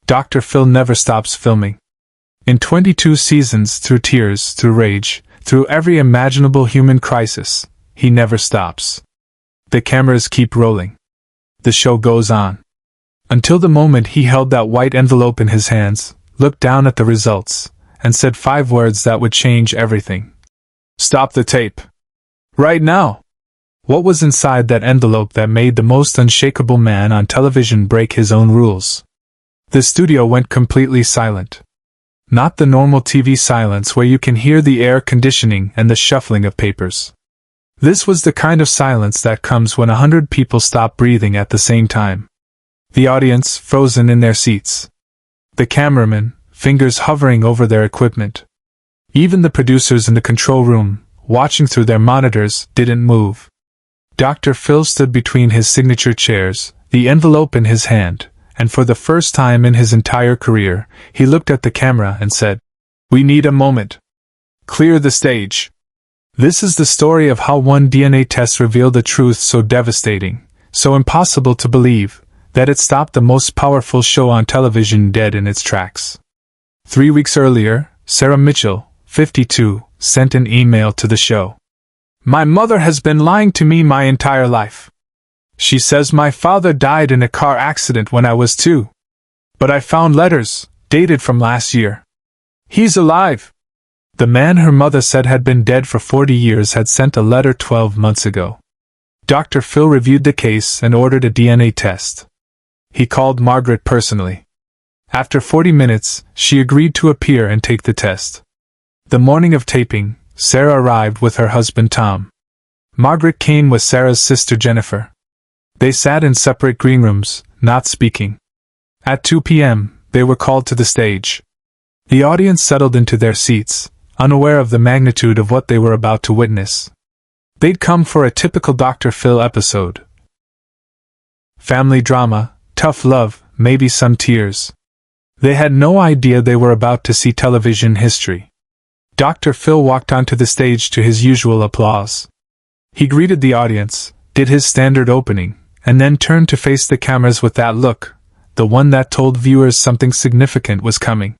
Dr. Phil never stops filming. In 22 seasons, through tears, through rage, through every imaginable human crisis, he never stops. The cameras keep rolling. The show goes on. Until the moment he held that white envelope in his hands, looked down at the results, and said 5 words that would change everything. Stop the tape. Right now. What was inside that envelope that made the most unshakable man on television break his own rules? The studio went completely silent. Not the normal TV silence where you can hear the air conditioning and the shuffling of papers. This was the kind of silence that comes when 100 people stop breathing at the same time. The audience, frozen in their seats. The cameramen, fingers hovering over their equipment. Even the producers in the control room, watching through their monitors, didn't move. Dr. Phil stood between his signature chairs, the envelope in his hand, and for the first time in his entire career, he looked at the camera and said, "We need a moment. Clear the stage." This is the story of how one DNA test revealed a truth so devastating, so impossible to believe, that it stopped the most powerful show on television dead in its tracks. 3 weeks earlier, Sarah Mitchell, 52, sent an email to the show. "My mother has been lying to me my entire life. She says my father died in a car accident when I was 2. But I found letters, dated from last year. He's alive." The man her mother said had been dead for 40 years had sent a letter 12 months ago. Dr. Phil reviewed the case and ordered a DNA test. He called Margaret personally. After 40 minutes, she agreed to appear and take the test. The morning of taping, Sarah arrived with her husband Tom. Margaret came with Sarah's sister Jennifer. They sat in separate green rooms, not speaking. At 2 p.m., they were called to the stage. The audience settled into their seats, unaware of the magnitude of what they were about to witness. They'd come for a typical Dr. Phil episode. Family drama, tough love, maybe some tears. They had no idea they were about to see television history. Dr. Phil walked onto the stage to his usual applause. He greeted the audience, did his standard opening, and then turned to face the cameras with that look, the one that told viewers something significant was coming.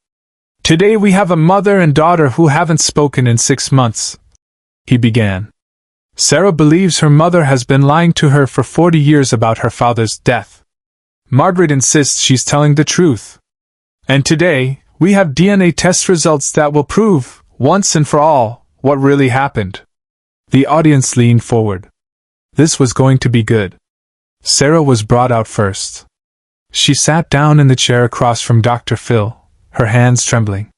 "Today we have a mother and daughter who haven't spoken in 6 months," he began. "Sarah believes her mother has been lying to her for 40 years about her father's death. Margaret insists she's telling the truth. And today, we have DNA test results that will prove, once and for all, what really happened." The audience leaned forward. This was going to be good. Sarah was brought out first. She sat down in the chair across from Dr. Phil, her hands trembling.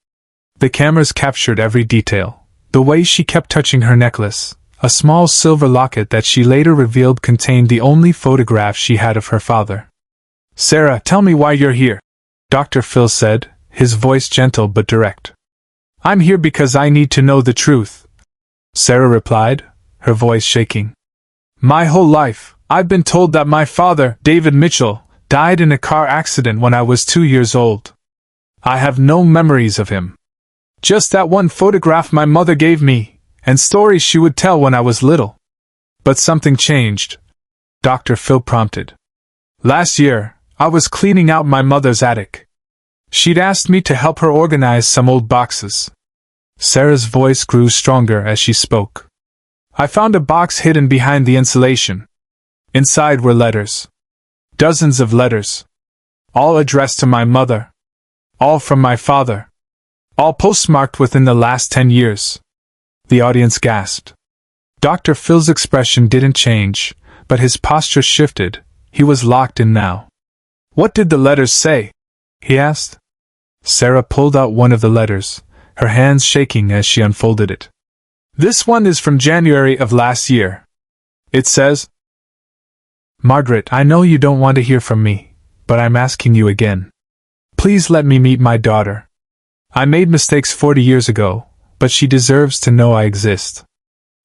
The cameras captured every detail. The way she kept touching her necklace, a small silver locket that she later revealed contained the only photograph she had of her father. "Sarah, tell me why you're here," Dr. Phil said, his voice gentle but direct. "I'm here because I need to know the truth," Sarah replied, her voice shaking. "My whole life, I've been told that my father, David Mitchell, died in a car accident when I was 2 years old. I have no memories of him. Just that one photograph my mother gave me, and stories she would tell when I was little. But something changed," Dr. Phil prompted. "Last year, I was cleaning out my mother's attic. She'd asked me to help her organize some old boxes." Sarah's voice grew stronger as she spoke. "I found a box hidden behind the insulation. Inside were letters. Dozens of letters. All addressed to my mother. All from my father. All postmarked within the last 10 years. The audience gasped. Dr. Phil's expression didn't change, but his posture shifted. He was locked in now. "What did the letters say?" he asked. Sarah pulled out one of the letters, her hands shaking as she unfolded it. "This one is from January of last year. It says, 'Margaret, I know you don't want to hear from me, but I'm asking you again. Please let me meet my daughter. I made mistakes 40 years ago, but she deserves to know I exist.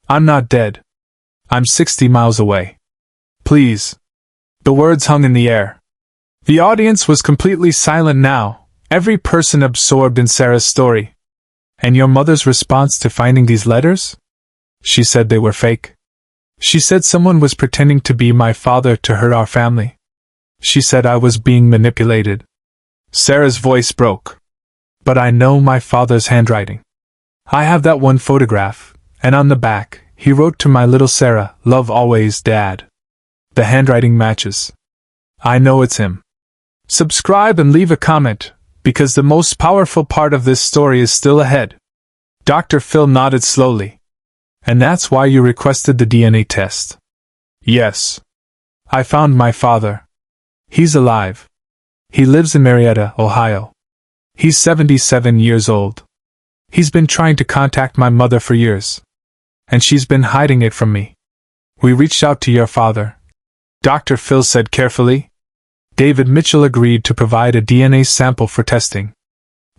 I'm not dead. I'm 60 miles away. Please.'" The words hung in the air. The audience was completely silent now, every person absorbed in Sarah's story. "And your mother's response to finding these letters?" "She said they were fake. She said someone was pretending to be my father to hurt our family. She said I was being manipulated." Sarah's voice broke. But I know my father's handwriting. I have that one photograph, and on the back, he wrote to my little Sarah, "Love always, Dad." The handwriting matches. I know it's him. Subscribe and leave a comment, because the most powerful part of this story is still ahead. Dr. Phil nodded slowly. And that's why you requested the DNA test. Yes. I found my father. He's alive. He lives in Marietta, Ohio. He's 77 years old. He's been trying to contact my mother for years. And she's been hiding it from me. We reached out to your father. Dr. Phil said carefully. David Mitchell agreed to provide a DNA sample for testing.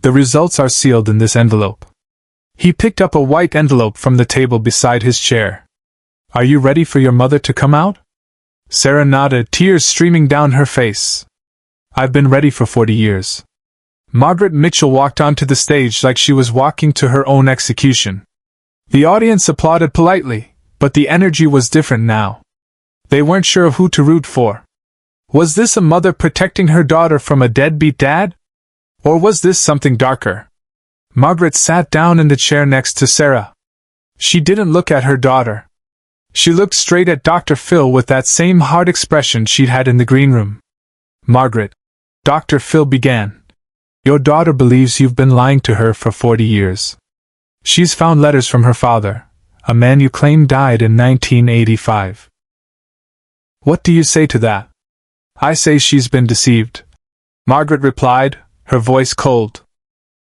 The results are sealed in this envelope. He picked up a white envelope from the table beside his chair. Are you ready for your mother to come out? Sarah nodded, tears streaming down her face. I've been ready for 40 years. Margaret Mitchell walked onto the stage like she was walking to her own execution. The audience applauded politely, but the energy was different now. They weren't sure of who to root for. Was this a mother protecting her daughter from a deadbeat dad? Or was this something darker? Margaret sat down in the chair next to Sarah. She didn't look at her daughter. She looked straight at Dr. Phil with that same hard expression she'd had in the green room. Margaret, Dr. Phil began. Your daughter believes you've been lying to her for 40 years. She's found letters from her father, a man you claim died in 1985. What do you say to that? I say she's been deceived. Margaret replied, her voice cold.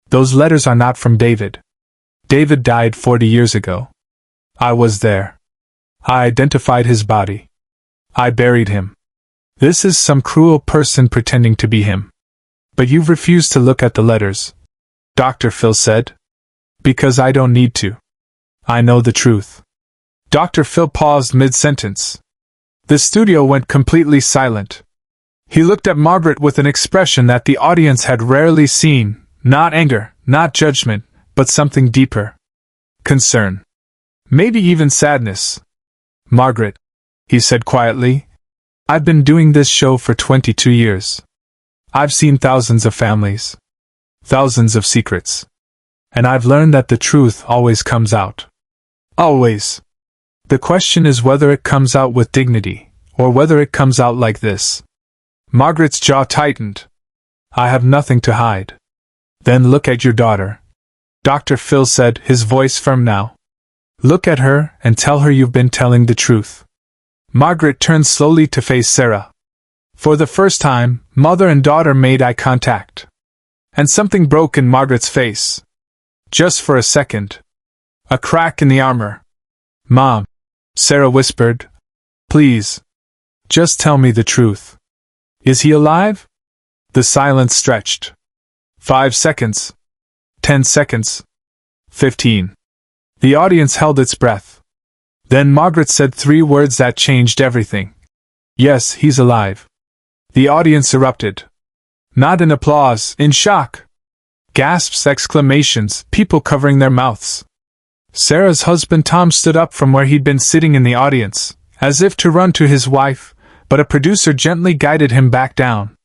Those letters are not from David. David died 40 years ago. I was there. I identified his body. I buried him. This is some cruel person pretending to be him. But you've refused to look at the letters, Dr. Phil said. Because I don't need to. I know the truth. Dr. Phil paused mid-sentence. The studio went completely silent. He looked at Margaret with an expression that the audience had rarely seen, not anger, not judgment, but something deeper. Concern. Maybe even sadness. Margaret, he said quietly, I've been doing this show for 22 years. I've seen thousands of families. Thousands of secrets. And I've learned that the truth always comes out. Always. The question is whether it comes out with dignity, or whether it comes out like this. Margaret's jaw tightened. I have nothing to hide. Then look at your daughter. Dr. Phil said, his voice firm now. Look at her and tell her you've been telling the truth. Margaret turned slowly to face Sarah. For the first time, mother and daughter made eye contact. And something broke in Margaret's face. Just for a second. A crack in the armor. Mom, Sarah whispered. Please. Just tell me the truth. Is he alive? The silence stretched. 5 seconds. 10 seconds. 15. The audience held its breath. Then Margaret said 3 words that changed everything. Yes, he's alive. The audience erupted. Not in applause, in shock. Gasps, exclamations, people covering their mouths. Sarah's husband Tom stood up from where he'd been sitting in the audience, as if to run to his wife, but a producer gently guided him back down.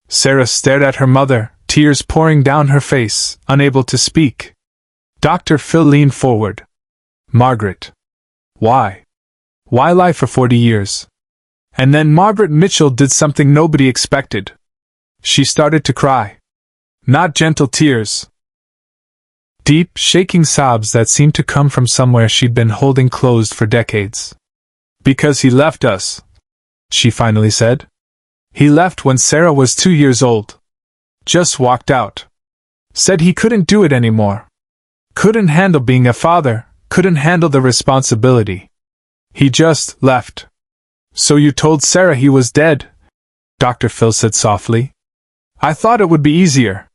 Sarah stared at her mother, tears pouring down her face, unable to speak. Dr. Phil leaned forward. Margaret. Why? Why lie for 40 years? And then Margaret Mitchell did something nobody expected. She started to cry. Not gentle tears. Deep, shaking sobs that seemed to come from somewhere she'd been holding closed for decades. Because he left us, she finally said. He left when Sarah was 2 years old. Just walked out. Said he couldn't do it anymore. Couldn't handle being a father, couldn't handle the responsibility. He just left. So you told Sarah he was dead? Dr. Phil said softly. I thought it would be easier.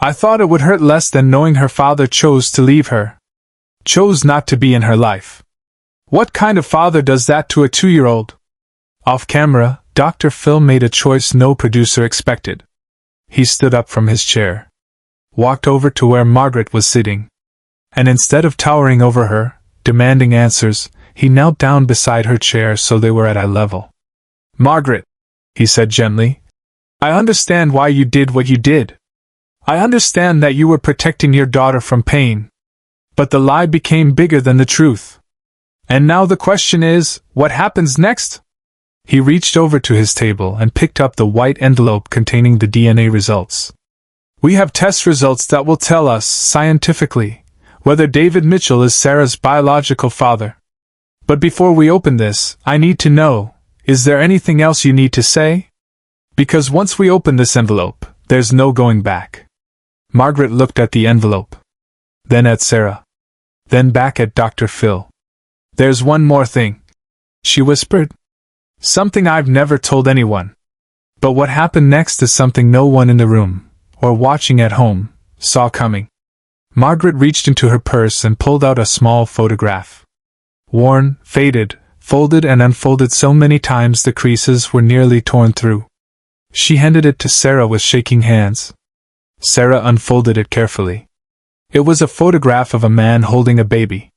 I thought it would hurt less than knowing her father chose to leave her. Chose not to be in her life. What kind of father does that to a 2-year-old? Off camera, Dr. Phil made a choice no producer expected. He stood up from his chair. Walked over to where Margaret was sitting. And instead of towering over her, demanding answers, he knelt down beside her chair so they were at eye level. Margaret, he said gently, I understand why you did what you did. I understand that you were protecting your daughter from pain. But the lie became bigger than the truth. And now the question is, what happens next? He reached over to his table and picked up the white envelope containing the DNA results. We have test results that will tell us, scientifically, whether David Mitchell is Sarah's biological father. But before we open this, I need to know, is there anything else you need to say? Because once we open this envelope, there's no going back. Margaret looked at the envelope. Then at Sarah. Then back at Dr. Phil. There's one more thing, she whispered. Something I've never told anyone. But what happened next is something no one in the room, or watching at home, saw coming. Margaret reached into her purse and pulled out a small photograph. Worn, faded, folded and unfolded so many times the creases were nearly torn through. She handed it to Sarah with shaking hands. Sarah unfolded it carefully. It was a photograph of a man holding a baby.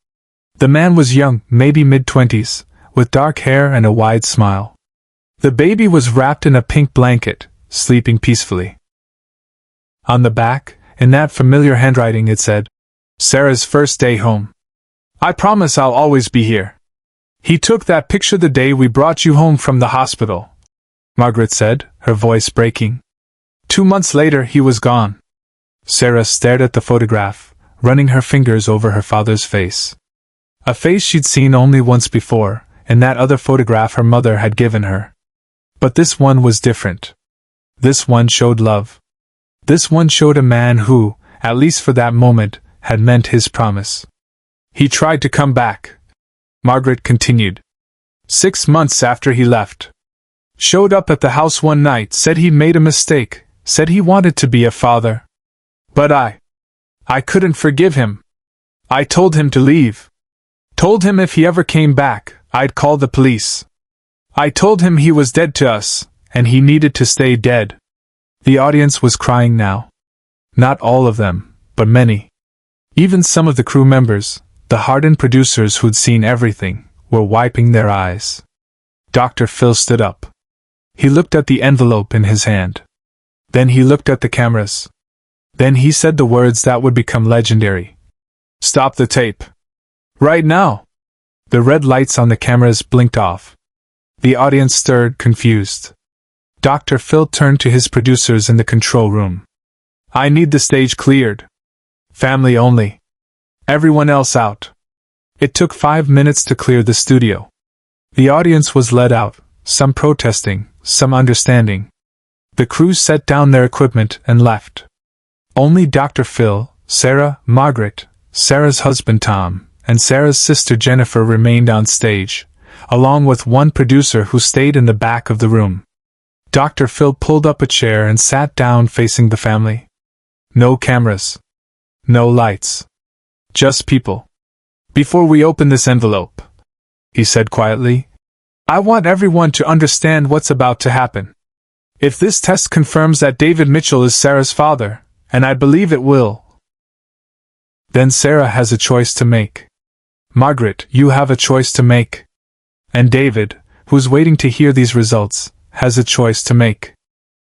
The man was young, maybe mid-20s, with dark hair and a wide smile. The baby was wrapped in a pink blanket, sleeping peacefully. On the back, in that familiar handwriting, it said, Sarah's first day home. I promise I'll always be here. He took that picture the day we brought you home from the hospital, Margaret said, her voice breaking. 2 months later he was gone. Sarah stared at the photograph, running her fingers over her father's face. A face she'd seen only once before, in that other photograph her mother had given her. But this one was different. This one showed love. This one showed a man who, at least for that moment, had meant his promise. He tried to come back, Margaret continued. 6 months after he left. Showed up at the house one night, said he'd made a mistake, said he wanted to be a father. But I couldn't forgive him. I told him to leave. Told him if he ever came back, I'd call the police. I told him he was dead to us, and he needed to stay dead. The audience was crying now. Not all of them, but many. Even some of the crew members, the hardened producers who'd seen everything, were wiping their eyes. Dr. Phil stood up. He looked at the envelope in his hand. Then he looked at the cameras. Then he said the words that would become legendary. Stop the tape. Right now. The red lights on the cameras blinked off. The audience stirred, confused. Dr. Phil turned to his producers in the control room. I need the stage cleared. Family only. Everyone else out. It took 5 minutes to clear the studio. The audience was let out, some protesting, some understanding. The crew set down their equipment and left. Only Dr. Phil, Sarah, Margaret, Sarah's husband Tom, and Sarah's sister Jennifer remained on stage, along with one producer who stayed in the back of the room. Dr. Phil pulled up a chair and sat down facing the family. No cameras. No lights. Just people. Before we open this envelope, he said quietly, I want everyone to understand what's about to happen. If this test confirms that David Mitchell is Sarah's father, and I believe it will, then Sarah has a choice to make. Margaret, you have a choice to make. And David, who's waiting to hear these results, has a choice to make.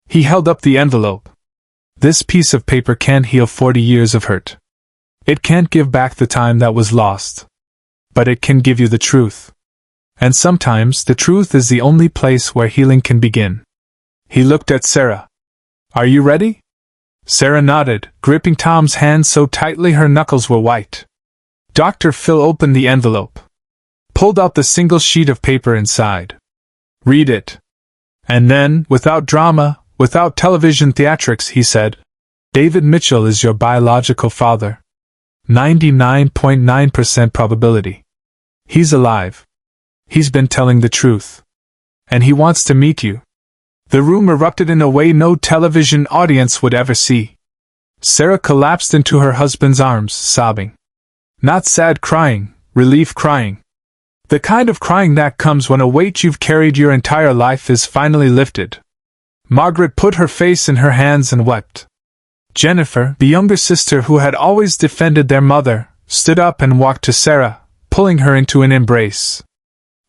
He held up the envelope. This piece of paper can't heal 40 years of hurt. It can't give back the time that was lost. But it can give you the truth. And sometimes the truth is the only place where healing can begin. He looked at Sarah. Are you ready? Sarah nodded, gripping Tom's hand so tightly her knuckles were white. Dr. Phil opened the envelope. Pulled out the single sheet of paper inside. Read it. And then, without drama, without television theatrics, he said, David Mitchell is your biological father. 99.9% probability. He's alive. He's been telling the truth. And he wants to meet you. The room erupted in a way no television audience would ever see. Sarah collapsed into her husband's arms, sobbing. Not sad crying, relief crying. The kind of crying that comes when a weight you've carried your entire life is finally lifted. Margaret put her face in her hands and wept. Jennifer, the younger sister who had always defended their mother, stood up and walked to Sarah, pulling her into an embrace.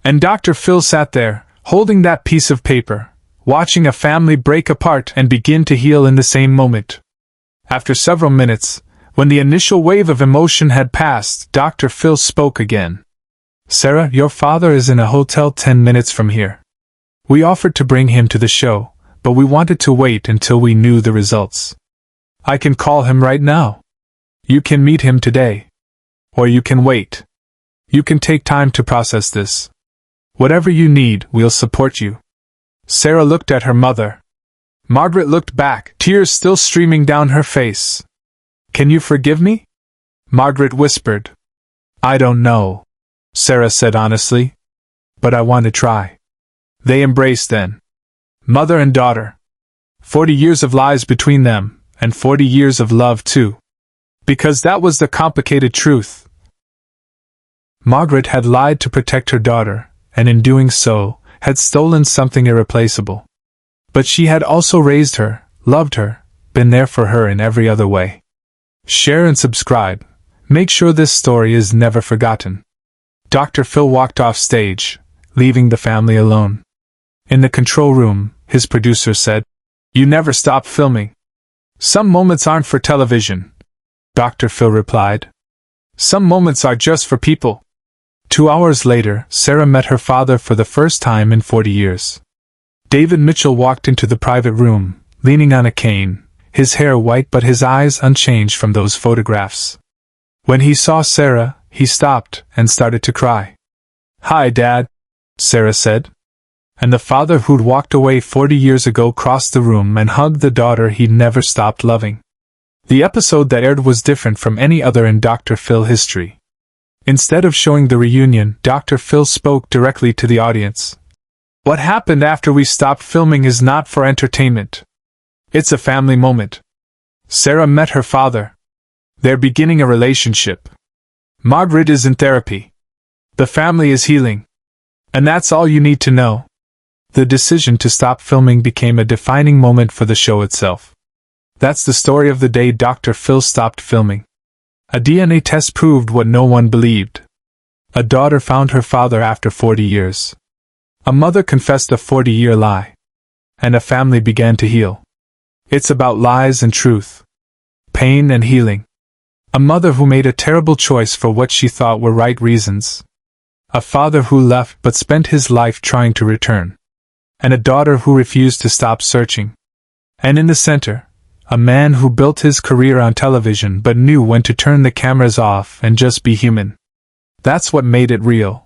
And Dr. Phil sat there, holding that piece of paper, watching a family break apart and begin to heal in the same moment. After several minutes, when the initial wave of emotion had passed, Dr. Phil spoke again. "Sarah, your father is in a hotel 10 minutes from here. We offered to bring him to the show, but we wanted to wait until we knew the results. I can call him right now. You can meet him today. Or you can wait. You can take time to process this. Whatever you need, we'll support you." Sarah looked at her mother. Margaret looked back, tears still streaming down her face. "Can you forgive me?" Margaret whispered. "I don't know," Sarah said honestly. "But I want to try." They embraced then. Mother and daughter. 40 years of lies between them, and 40 years of love too. Because that was the complicated truth. Margaret had lied to protect her daughter, and in doing so, had stolen something irreplaceable. But she had also raised her, loved her, been there for her in every other way. Share and subscribe. Make sure this story is never forgotten. Dr. Phil walked off stage, leaving the family alone. In the control room, his producer said, "You never stop filming." "Some moments aren't for television," Dr. Phil replied. "Some moments are just for people." 2 hours later, Sarah met her father for the first time in 40 years. David Mitchell walked into the private room, leaning on a cane, his hair white but his eyes unchanged from those photographs. When he saw Sarah, he stopped and started to cry. "Hi, Dad," Sarah said. And the father who'd walked away 40 years ago crossed the room and hugged the daughter he'd never stopped loving. The episode that aired was different from any other in Dr. Phil history. Instead of showing the reunion, Dr. Phil spoke directly to the audience. "What happened after we stopped filming is not for entertainment. It's a family moment. Sarah met her father. They're beginning a relationship. Margaret is in therapy. The family is healing. And that's all you need to know." The decision to stop filming became a defining moment for the show itself. That's the story of the day Dr. Phil stopped filming. A DNA test proved what no one believed. A daughter found her father after 40 years. A mother confessed a 40-year lie. And a family began to heal. It's about lies and truth. Pain and healing. A mother who made a terrible choice for what she thought were right reasons. A father who left but spent his life trying to return. And a daughter who refused to stop searching. And in the center, a man who built his career on television but knew when to turn the cameras off and just be human. That's what made it real.